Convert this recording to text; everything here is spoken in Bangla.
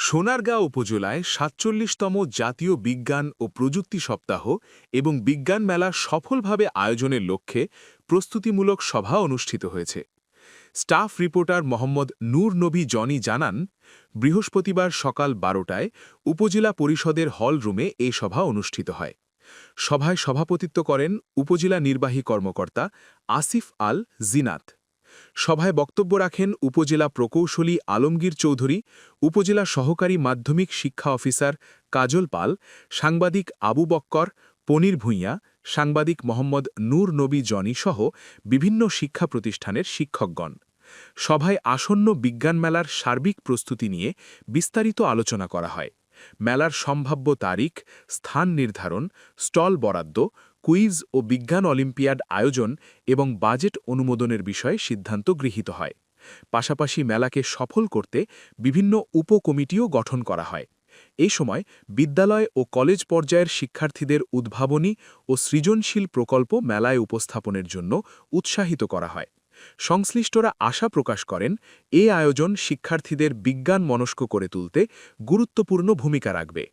সোনারগাঁ উপজেলায় ৪৭তম জাতীয় বিজ্ঞান ও প্রযুক্তি সপ্তাহ এবং বিজ্ঞান মেলা সফলভাবে আয়োজনের লক্ষ্যে প্রস্তুতিমূলক সভা অনুষ্ঠিত হয়েছে। স্টাফ রিপোর্টার মোহাম্মদ নূর নবী জনি জানান, বৃহস্পতিবার সকাল ১২টায় উপজেলা পরিষদের হল রুমে এই সভা অনুষ্ঠিত হয়। সভায় সভাপতিত্ব করেন উপজেলা নির্বাহী কর্মকর্তা আসিফ আল জিনাত। সভায় বক্তব্য রাখেন উপজেলা প্রকৌশলী আলমগীর চৌধুরী, উপজেলা সহকারী মাধ্যমিক শিক্ষা অফিসার কাজল পাল, সাংবাদিক আবু বক্কর, পনির ভূঁইয়া, সাংবাদিক মোহাম্মদ নূর নবী জনি সহ বিভিন্ন শিক্ষা প্রতিষ্ঠানের শিক্ষকগণ। সভায় আসন্ন বিজ্ঞান মেলার সার্বিক প্রস্তুতি নিয়ে বিস্তারিত আলোচনা করা হয়। মেলার সম্ভাব্য তারিখ, স্থান নির্ধারণ, স্টল বরাদ্দ, কুইজ ও বিজ্ঞান অলিম্পিয়াড আয়োজন এবং বাজেট অনুমোদনের বিষয়ে সিদ্ধান্ত গৃহীত হয়। পাশাপাশি মেলাকে সফল করতে বিভিন্ন উপকমিটিও গঠন করা হয়। এই সময় বিদ্যালয় ও কলেজ পর্যায়ের শিক্ষার্থীদের উদ্ভাবনী ও সৃজনশীল প্রকল্প মেলায় উপস্থাপনের জন্য উৎসাহিত করা হয়। সংশ্লিষ্টরা আশা প্রকাশ করেন, এই আয়োজন শিক্ষার্থীদের বিজ্ঞান মনস্ক করে তুলতে গুরুত্বপূর্ণ ভূমিকা রাখবে।